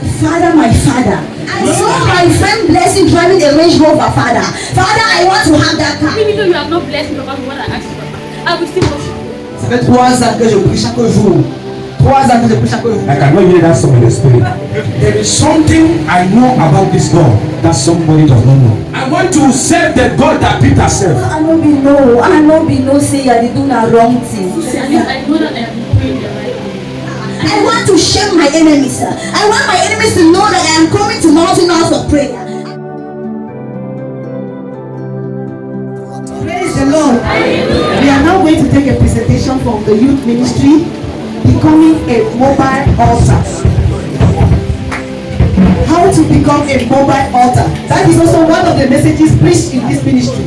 my father. I saw my friend Blessing driving a Range Rover, Father. Father, I want to have that car. Even though you have not blessed me about what I asked for, I will still worship you. Ça fait 3 ans que je prie chaque jour. 3 ans que je prie chaque jour. I cannot hear that song in the spirit. There is something I know about this God that somebody does not know. I want to serve the God that Peter served. I no be no say you dey do na wrong thing. At least I know that I am doing the right thing. I want to shame my enemies. I want my enemies to know that I am coming to Mountain House of Prayer. Praise the Lord. We are now going to take a presentation from the youth ministry, becoming a mobile altar. How to become a mobile altar. That is also one of the messages preached in this ministry.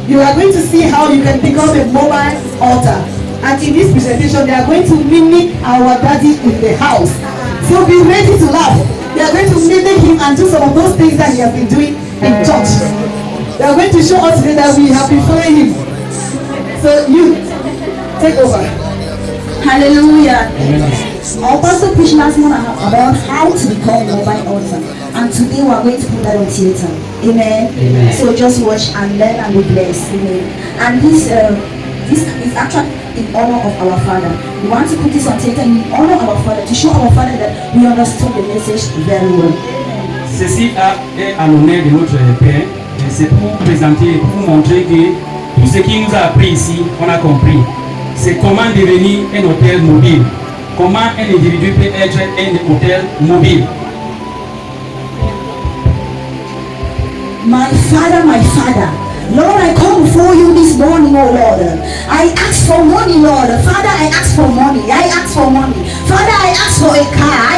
You are going to see how you can become a mobile altar. And in this presentation, they are going to mimic our daddy in the house. So be ready to laugh. They are going to mimic him and do some of those things that he has been doing in church. They are going to show us today that we have been following him. So you, take over. Hallelujah. Our pastor preached last month about how to become a mobile altar. And today we are going to put that on theater. Amen. So just watch and learn and be blessed. Amen. And this is actually in honor of our Father. We want to put this on theater in honor of our Father, to show our Father that we understood the message very well. Ceci est à l'honneur de notre Père. Et c'est pour présenter, pour vous montrer que tout ce qu'il nous a appris ici, on a compris. C'est comment devenir un hôtel mobile. Comment un individu peut être un hôtel mobile. My Father, Lord, I come before you this morning, oh Lord. I ask for money, Lord. Father, I ask for money. Father, I ask for a car.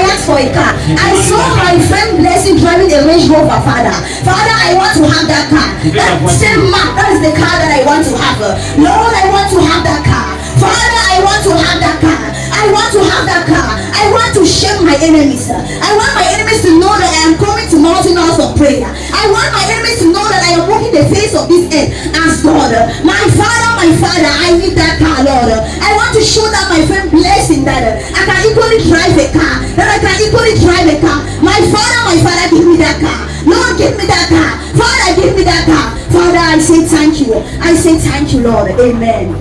I saw my friend Blessing driving a Range Rover, Father. Father, I want to have that car. That same Mark, that is the car that I want to have. Lord, I want to have that car. Father, I want to have that car. I want to shame my enemies. I want my enemies to know that I am coming to Mountain House of Prayer. I want my enemies to know that I am walking the face of this earth as God. My Father, I need that car, Lord. I want to show that my friend Blessing that I can equally drive a car. My Father, give me that car. Lord, give me that car. Father, give me that car. Father, I say thank you, Lord. Amen.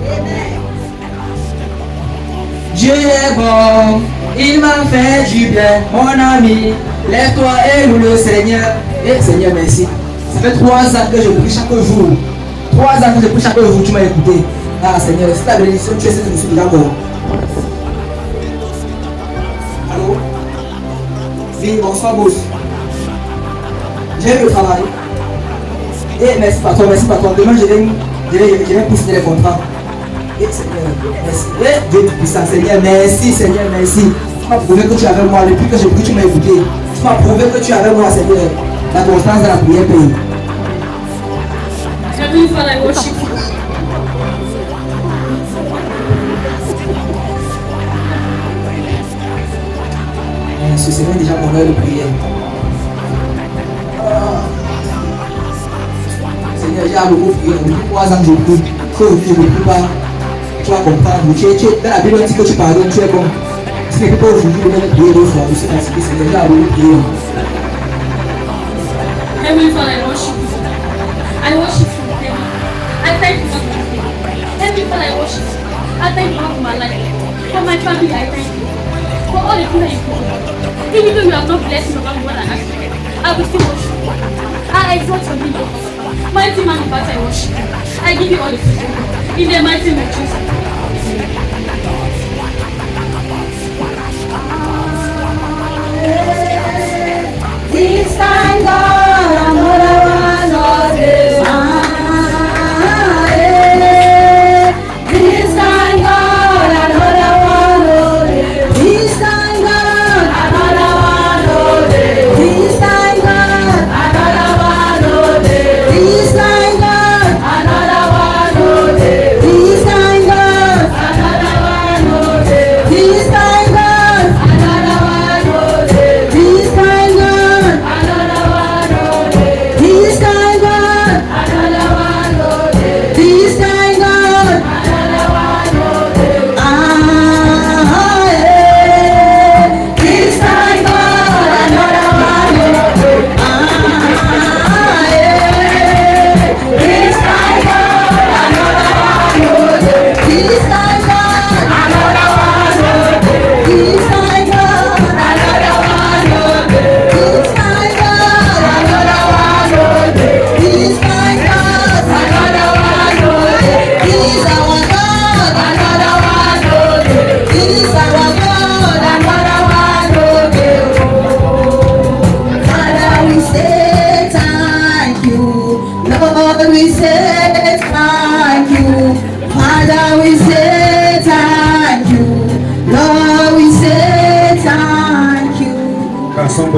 Dieu est bon, il m'a fait du bien, mon ami. Lève-toi et loue le Seigneur. Et Seigneur, merci. Ça fait 3 ans que je prie chaque jour. 3 ans que je prie chaque jour, tu m'as écouté. Ah Seigneur, c'est ta bénédiction, tu es cette bénédiction d'abord. Allô? Oui, bonsoir, boss. J'ai le travail. Et merci patron. Demain, je vais pousser les contrats. Et Seigneur, merci. Et Dieu puissant, Seigneur, merci. Tu m'as prouvé que tu es avec moi. Depuis que je prie, tu m'as écouté. Tu m'as prouvé que tu es avec moi, Seigneur. La constance de la prière paye. Heavenly Father, I worship you. Ce serait déjà mon heure de prière. Seigneur, j'ai beaucoup prié. Depuis 3 ans que je prie. Qu'aujourd'hui je ne prie pas. Tu vas comprendre. Dans la Bible, on dit que tu pardonnes, tu es bon. Ce n'est pas aujourd'hui de même prier 2 fois. Je suis fatigué, Seigneur, j'ai beaucoup prié. Heavenly Father, I worship you. I worship you, Heavenly. I thank you for my life. Heavenly Father, I worship you. I thank you for my life. For my family, I thank you. For all the things that you do. Even though you have not blessed me about what I asked for, I will still worship you. I exalt your name. Mighty man of battle, I worship you. I give you all the praise. In the mighty name of Jesus. This time, God, another one of them. This time, God, another one of them. This time, God, another one of them. This time, God, another one of them. This time, God, another one of them. This time,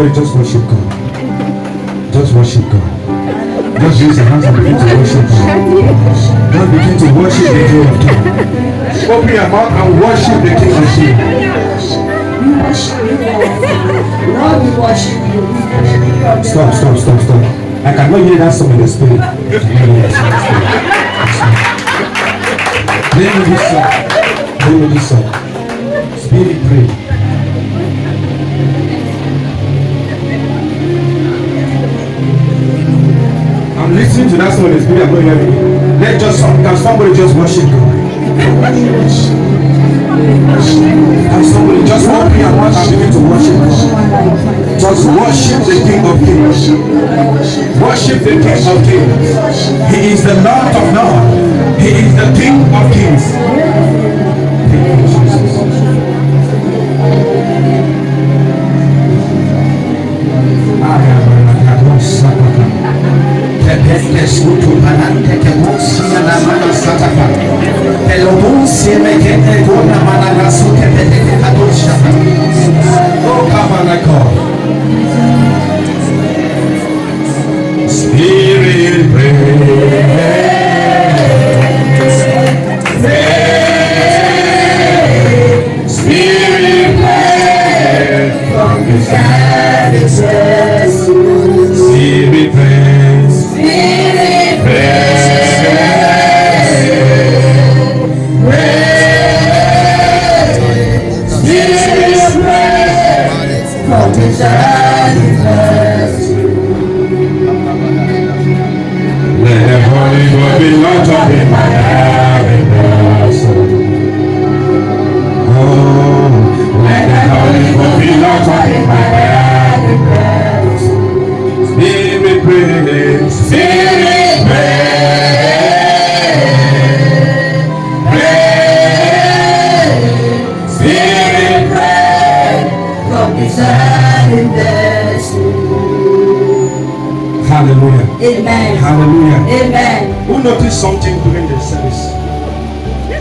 somebody just worship God. Just worship God. Just use your hands and begin to worship God. Just begin to worship the King of Kings. Open your mouth and worship the King of Kings. We worship you, Lord. Lord, we worship you. We worship you. Stop. I cannot hear that song in the spirit. Play me this song. Spirit pray. I'm listening to that song in the spirit. I'm not hearing it. Can somebody just worship God? Can somebody just open your mouth and begin to worship God? Just worship the King of Kings. Worship the King of Kings. He is the Lord of Lords. He is the King of Kings. Thank you, Jesus. Oh, come on, I call. Spirit, Spirit, from the Spirit, let the Holy Ghost be launched up in my happiness. Oh, let the Holy Ghost be launched up in my happiness. Spirit pray, Spirit pray, Spirit pray, from beside in Hallelujah. Amen. Hallelujah. Amen. Who noticed something during the service?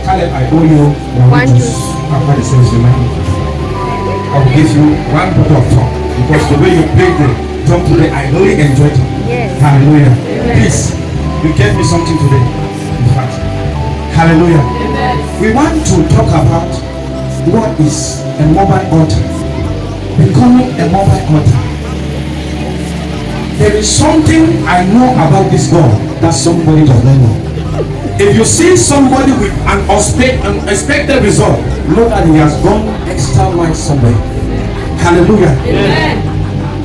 Caleb, I owe you one juice after the service. I will give you one bottle of tongue because the way you played the drum today, I really enjoyed it. Yes. Hallelujah. Amen. Please, you gave me something today. In fact, hallelujah. Amen. We want to talk about what is a mobile altar. Becoming a mobile altar. There is something I know about this God that somebody does not know. If you see somebody with an unexpected result, know that he has gone extra mile somewhere. Hallelujah. Amen.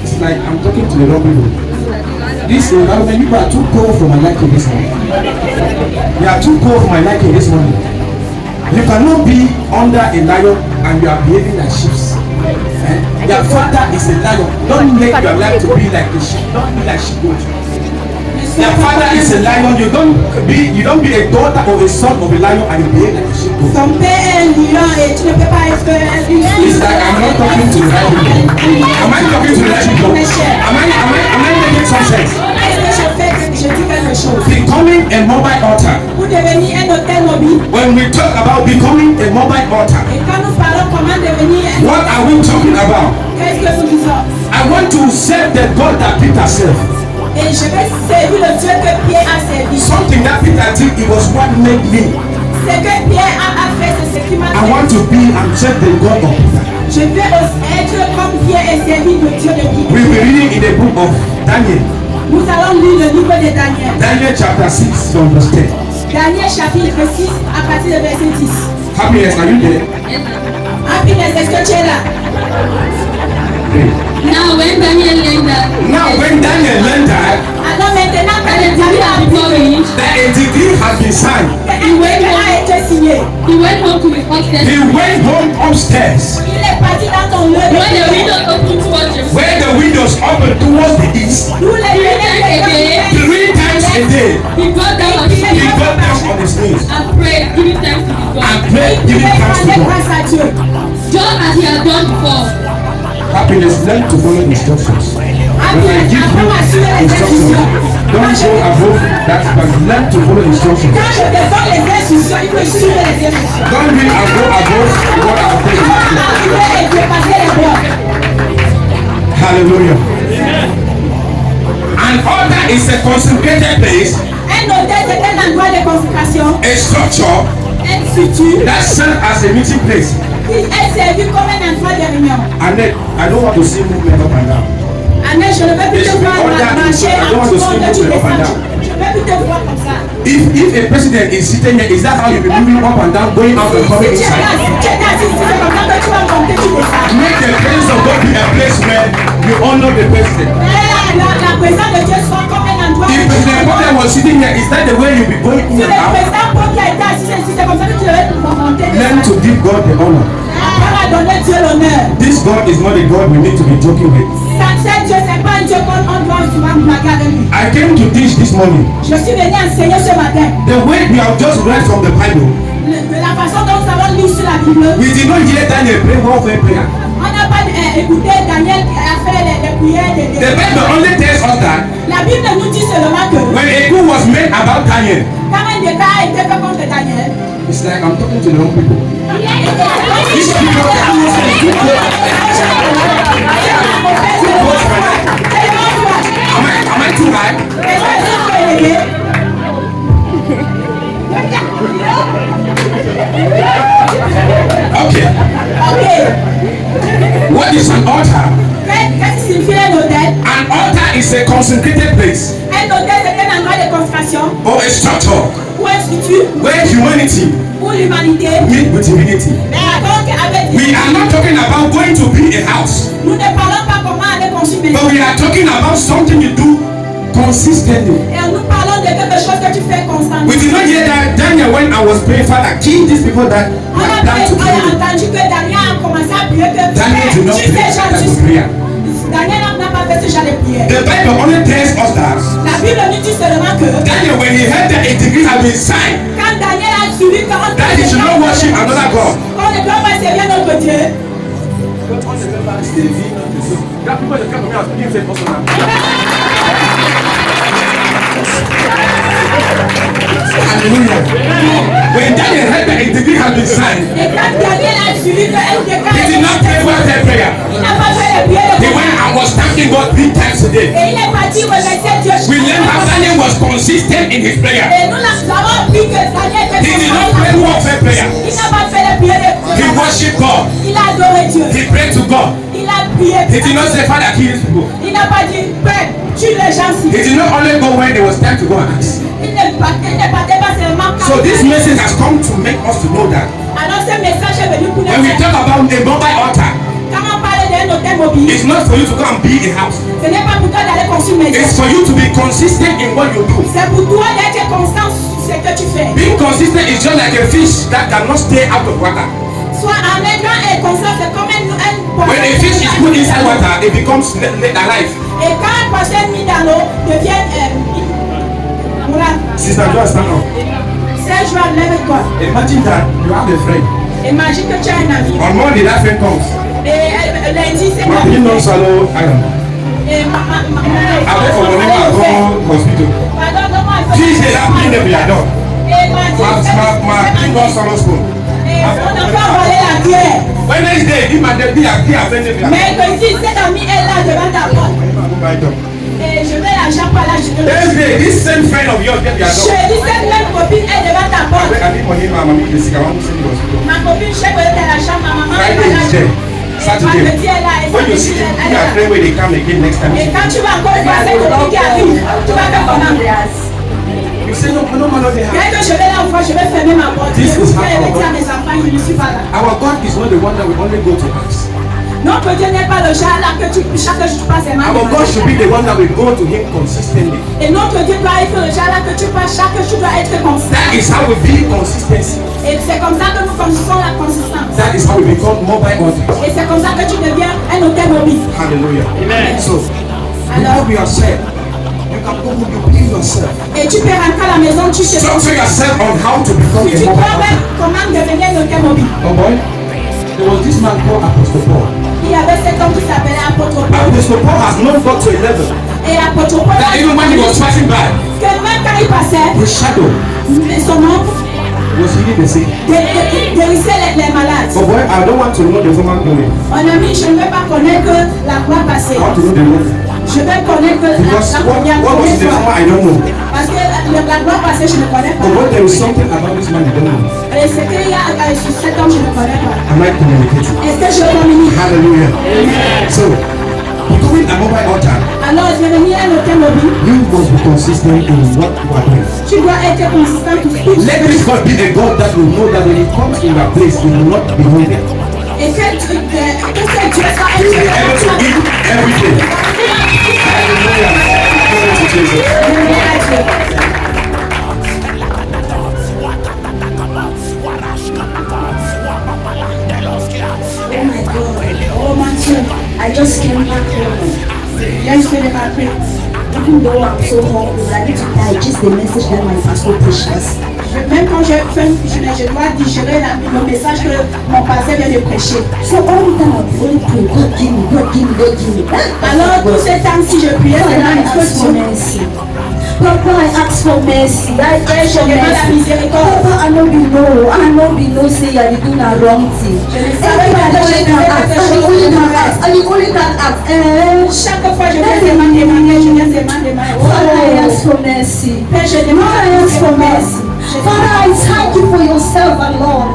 It's like I'm talking to the rubber road. This environment, people are too cold for my liking this morning. They are too cold for my liking this morning. You cannot be under a lion and you are behaving like sheep. Your father is a lion. Don't make your life to be like a sheep. Don't be like sheep. Your father is a lion. You don't be a daughter or a son of a lion and you behave like a sheep. Ton père est un lion et tu ne peux pas être It's like I'm not talking to the right people. Am I talking to the right people? Am I making some sense? Je dis quelque chose. Becoming a mobile altar. Pour devenir un hôtel mobile. When we talk about becoming a mobile altar, Et quand nous parlons comment devenir un what are we talking about? qu'est-ce que nous disons? I want to serve the God that Peter served. Et je vais servir le Dieu que Pierre a servi. Something that Peter did, it was what made me. Ce que Pierre a fait, c'est ce qui m'a I want servi. to be and serve the God of Peter. Je vais aussi être comme Pierre et servir le Dieu de We'll Pierre. be reading in the book of Daniel. Nous allons lire le livre de Daniel. Daniel chapter 6 from verse 10. Daniel chapitre 6 à partir du verset 10. Happiness, are you there? Happiness, est-ce que tu es là? Now when Daniel learned that Now when Daniel learned that Alors maintenant, quand le the Daniel a decree had been vu published, a decree had been signed, que a été signé, he went home to his upstairs. he went home upstairs il est parti dans ton lieu de When the prière. window opened towards Jerusalem, where the windows opened towards the east. Nous les fenêtres 3 times a day, he got down on his he knees got down on his knees and prayed, giving thanks to his God, and prayed, il giving thanks to rendait God. grâce à Dieu. just as he had done before. Happiness, learn to follow instructions. When I give you instructions, don't go above that, but learn to follow instructions. Quand je te donne les instructions, il faut suivre les instructions. Don't read and go above what I'm telling you. Arriver et dépasser les bords. Hallelujah. An altar is a consecrated place, Un hôtel, c'est un endroit de consécration, a structure une structure that serves as a meeting place. qui est servie comme un endroit de réunion. And then I don't want to see movement up and down. Amen, je ne veux plus te voir marcher en tout monde que tu descends. Je ne veux plus te voir comme ça. If a president is sitting here, is that how you be moving up and down, going out and coming Si tu es là, inside? si tu es là, si c'est comme ça que tu vas monter, tu descends. Make the presence of God be a place where you honor the president. La présence de Dieu soit comme un endroit. If President Biden was sitting here, is that the way you be going Si in le and out? président Paul qui a été assis ici, c'est comme ça que tu devais monter. Learn to give God the honor. Apprends à donner Dieu l'honneur. This God is not a God we need to be joking with. Cet Dieu, c'est pas un Dieu qu'on doit souvent blaguer avec lui. I came to teach this morning. Je suis venu enseigner ce matin. The way we have just read from the Bible, De la façon dont nous avons lu sur la Bible, we did not hear Daniel pray warfare prayer. on n'a pas écouté Daniel a fait les prières. The Bible only tells us that La Bible nous dit seulement que when a coup was made about Daniel, quand un décret a été fait contre Daniel, it's like I'm talking to the wrong people. These people that are am I too high? Okay. What is an altar? Qu'est-ce que signifie un hôtel? An altar is a consecrated place Un hôtel, c'est un endroit de consécration or a structure ou un structure where humanity où l'humanité. meet with divinity. Mais donc, avec We are not talking about going to build a house, nous ne parlons pas comment aller construire une but maison. we are talking about something you do consistently. Et nous parlons de quelque chose que tu fais constamment. We did not hear that Daniel when I was praying, Father, kill these people that On have a planned to kill me. entendu que Daniel a commencé à prier que Daniel did not tu pray fais that genre type of prayer. Daniel n'a pas fait ce genre de prière. The Bible only tells us that La Bible nous dit seulement que Daniel, when he heard that a decree had been signed, quand Daniel a suivi 40 that he should not worship another God. on ne doit pas servir notre Dieu. Hallelujah. When Daniel heard that a decree had been signed, Et quand Daniel a suivi que un décret, he did not pray for that prayer. il n'a pas fait les prières He de went and was thanking God 3 times a day. et il est parti remercier Dieu. We learned that Daniel was consistent in his prayer. Et nous avons appris que Daniel était He did not pray warfare prayer. Il n'a pas fait les prières de He worshiped God. Il a adoré Dieu. He prayed to God. Il a prié. He did not say, Father, kill these people. Il n'a pas dit Père, tue les gens He ci. did not only go when there was time to go and ask. Il ne partait pas seulement quand So this message has come to make us to know that alors ce message est venu pour nous when we dire talk about a mobile altar, quand on parle d'un hôtel mobile, it's not for you to go and build a house. ce n'est pas pour toi d'aller construire une It's maison. for you to be consistent in what you do. C'est pour toi d'être constant sur ce que tu fais. Being consistent is just like a fish that cannot stay out of water. Soit en étant constant, c'est comme un When a fish is put inside water, it becomes alive. Et quand un poisson mis dans l'eau devient voilà. Sister Joy, stand up. C'est joie, lève-toi. Imagine that you have a friend. Imagine que tu as un ami. On Monday, that friend comes. Et lundi, c'est But he don't swallow iron. Et I wait for the name I go hospital. Tuesday, that thing we are done. My king don't swallow spoon. On n'a pas volé la pierre. Wednesday, give my daddy a key offended me. Mais que cet ami est là devant ta porte. Et je vais l'argent par là, je vais le Thursday, this same friend of yours get their Je dog. dis cette même copine est devant ta porte. I need money, my mommy, the sick. I want to send you hospital. Ma copine, je sais que tu as l'argent, ma maman est Friday là. is there. Saturday. Vendredi est là. Et When you samedi, see elle est your là. friend when they come again next time. Et quand tu vas encore voir cette copine qui arrive, tu vas faire comment? You say no, no, no, they have. Dès que je vais là, je vais fermer ma porte. Je This is vais how dire à mes enfants, je ne suis pas là. Our God is not the one that we only go to ask. Notre Dieu n'est pas le genre là que chaque jour tu passes un Our God should be the one that we go to Him consistently. Et notre Dieu doit être le genre là que tu passes chaque jour doit être constant. That is how we build consistency. Et c'est comme ça que nous construisons la consistance. That is how we become mobile altars. Et c'est comme ça que tu deviens un hôtel mobile. Hallelujah. Amen. So, Alors, you yourself, you can go home, you build yourself. et tu peux rentrer à la maison, tu sais. Structure yourself on how to become a Tu mobile dois altar. comment devenir un hôtel mobile. Oh boy, there was this man called Apostle Paul. Il y avait cet homme qui s'appelait Apôtre Paul. Apostle Paul has not got to a level Et Apôtre Paul, that even when he was passing by, que même quand il passait, his shadow son ombre was healing the sick. Guérissait les malades. But boy, I don't want to know the former glory. Mon ami, je ne veux pas connaître la gloire passée. I want to know the Lord. Je veux connaître Because la what première was the former, fois. I don't know. Parce que la gloire passée, je ne connais But pas. boy, there is something about this man you don't know. Et ce qu'il y a sur cet homme, je ne connais pas. Am I communicating? Est-ce que je communique? Hallelujah. So, becoming a mobile altar, Alors, devenir un hôtel mobile, you must be consistent in what you are doing. tu dois être consistant tout de suite. Let this God be a God that will know that when He comes in that place, He will not be hungry. Et que Dieu soit un Dieu Able to give everything. Hallelujah. Glory to Jesus. Oh my God. Oh mon Dieu, I just came back home. viens je vais rappeler. Even though I'm so hungry, I need to digest the message that my pastor preached us. Même quand je dois digérer le message que mon pasteur vient de prêcher. So all the time I'm only praying, God give me, God give me, God give me. Alors tout ce temps si je priais, Father, c'est I là ask for mercy. Papa, I ask for mercy. I ask for demande la mercy. miséricorde. Papa, I know we know say I do the wrong thing. Everybody can ask. I only can ask. Chaque fois je viens demander, Father, I ask for mercy. Père, je Father, demande I ask for mercy. Father, I thank you for your servant, Lord.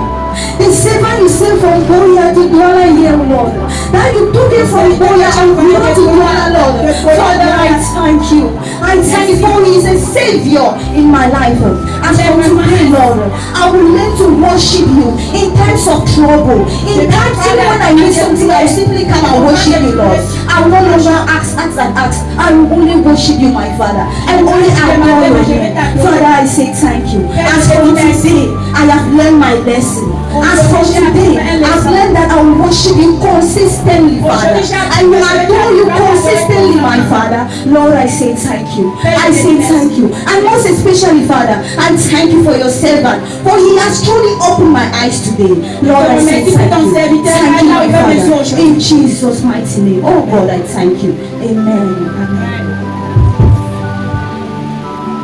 The servant you sent from Boya to Douala here, Lord. That you took it from Boya and brought to Douala, Lord. Father, I thank you. I thank you for he is a savior in my life. And from today, Lord, I will learn to worship you in times of trouble. In times even when I need something, I will simply come and worship you, Lord. I will no longer ask. I will only worship you, my Father. I will only adore you. Father, I say thank you. As from today, I have learned my lesson. As from today, I've learned that I will worship you consistently, Father. I will adore you consistently, my Father. Lord, I say thank you. I say thank you. And most especially, Father, I thank you for your servant. For he has truly opened my eyes today. Lord, I say thank you. Thank you, my Father. In Jesus' mighty name. Oh God, I thank you. Amen. Amen.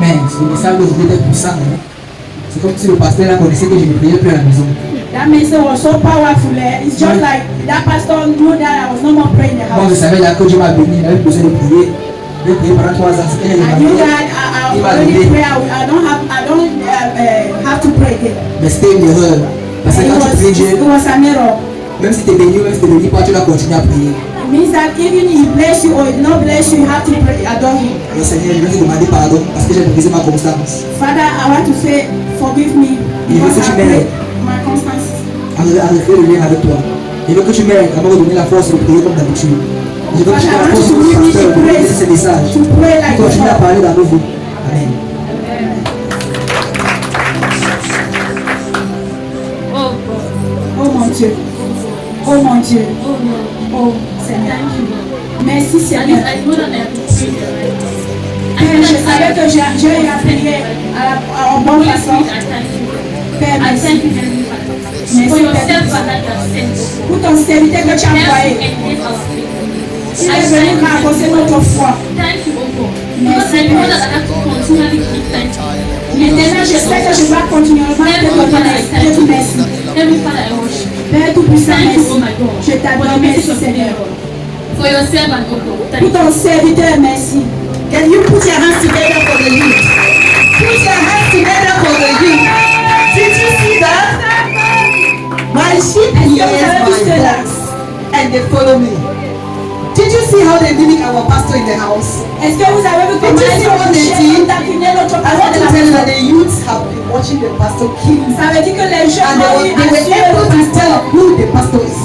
Mais c'est le message que je voulais être puissant. C'est comme si le pasteur là connaissait que je ne priais plus à la maison. That message was so powerful. It's just like that pastor knew that I was no more praying in the Moi je house. savais là que Dieu m'a béni, il avait besoin de prier. Je vais prier pendant 3 ans. C'était un I knew événement. that I already pray. I don't have to pray again. Mais c'était une erreur. Parce que quand tu pries Dieu, It was an error. même si tu es béni, même si tu es béni pas, tu dois continuer à prier. It means that even if he bless you or he not bless you, you have to pray, adore him. Et Seigneur, je vais te demander pardon parce que j'ai brisé ma constance. Father, I want to say, forgive me because I break my constancy. Arrêtez le lien avec toi. Je veux que tu m'aides à me redonner la force de prier comme d'habitude. Je veux que tu aies la force de donner ce message. To pray like Continue à before. parler dans nos vies. Amen. Oh God. Oh mon Dieu. Oh mon Dieu. Oh no. Oh Seigneur. Thank you, Lord. Merci At least Seigneur. I know that I have to pray the right way. Père, je savais que j'ai appris en bonne façon. Père, I merci. thank you, Heavenly Father, Merci, for your Père. servant that you have sent. Pour ton serviteur que tu as Help envoyé. to enhance our faith. Il est venu renforcer notre foi. Thank you, oh God. Because I know that I have to continually keep thanking you. Maintenant, je sais que je dois continuellement te donner. Je te merci. Heavenly Father, I worship you. Père Tout-Puissant, Thank you, merci. oh my God. Je For t'adore, the merci message of Seigneur. For your servant, oh God. Thank Pour you. ton serviteur, merci. Can you put your hands together for the youth? Put your hands together for the youth. Did you see that? My sheep hear my voice and they follow me. Did you see how they mimic our pastor in the house? Est-ce que vous avez vu comment Did you see what they did? taquiner notre I want to pasteur? tell you that the youths have been watching the pastor kill. Ça veut dire que les jeunes And they were able to tell who the pastor is.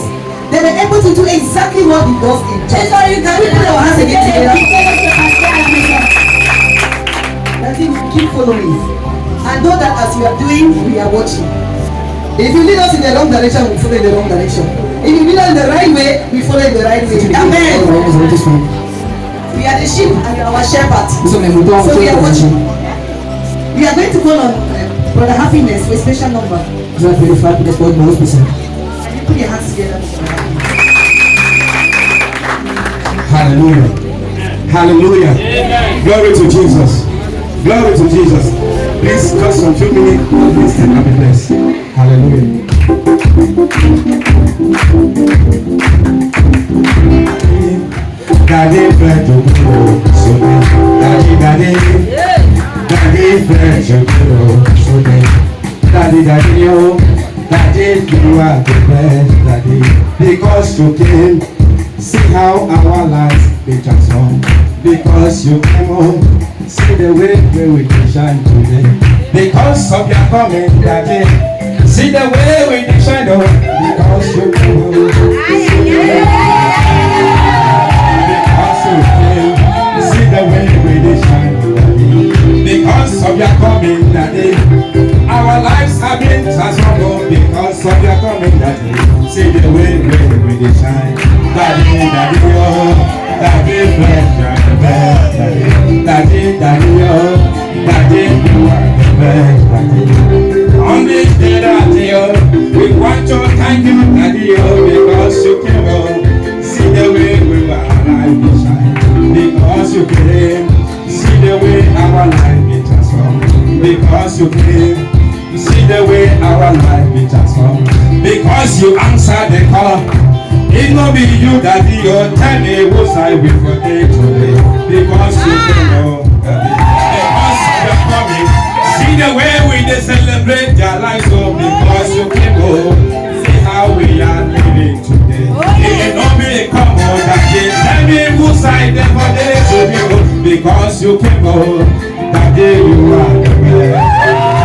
They were able to do exactly what he does in church. Can we put our hands again together? That is, keep following. And know that as we are doing, we are watching. If you lead us in the wrong direction, we follow in the wrong direction. If you lead us in the right way, we follow in the right way. Amen. We are the sheep and you are our shepherd. Nous sommes les moutons. So we are watching. We are going to call on Brother Happiness for a special number. Je vais appeler le frère pour des numéro spécial. Can you put your hands together? Hallelujah. Hallelujah. Glory to Jesus. Glory to Jesus. Please, just some few minutes, listen and be blessed. Hallelujah. Daddy, friend, you go, so daddy, daddy, daddy, friend, you go, so daddy, daddy, oh, daddy, you are the best, daddy, because you came. See how our lives be transformed, because you came home. See the way we can shine today, because of your coming, daddy. See the way we can shine, oh, because you came home. See the way we dey shine, daddy. Because of your coming, daddy. Our lives have been transformed because of your coming, daddy. See the way we dey shine, daddy, daddy, oh, daddy, bless you are the best, daddy, daddy, daddy, oh, daddy, you are the best, daddy. On this day, daddy, oh, we want to thank you, daddy, oh, because you came home. See the way we were alive, we shine. Because you came, see the way our life be transformed. Because you came, see the way our life be transformed. Because you answered the call. It no be you, daddy, oh, tell me whose I will forget today. Because you came, oh, daddy. Because you are coming, see the way we dey celebrate their lives, oh, because you came, oh, see how we are living today. It no be come, oh, daddy, tell me whose I dey forget today, oh, because you came, oh, daddy, you are the best.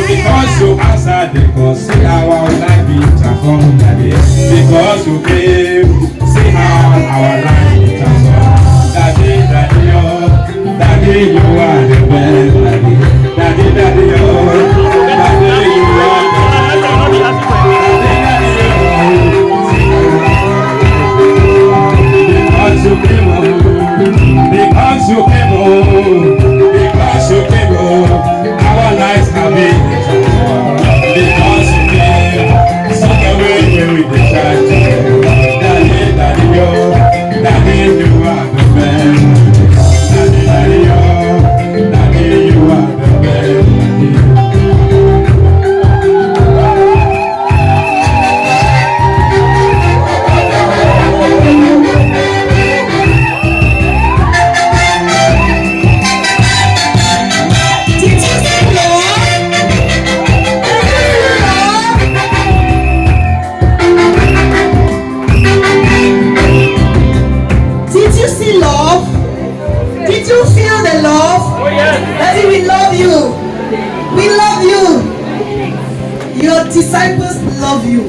Because you answered the call, see how our life be transformed, daddy. Because you came, see how our life be transformed, daddy, daddy, oh, daddy, you are the best, daddy, daddy, daddy, oh, daddy, you are the best, daddy, daddy, oh, because you came home, because you came home, because you came home, our lives have been. Because you came, see the way we dey shine today. Daddy, daddy, yo, daddy, you are the best. Daddy, daddy, yo, daddy, you are the best. Disciples love you.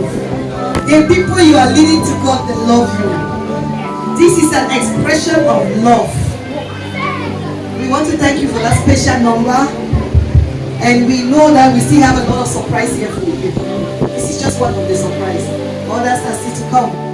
The people you are leading to God, they love you. This is an expression of love. We want to thank you for that special number, and we know that we still have a lot of surprise here for you. This is just one of the surprises. Others are still to come.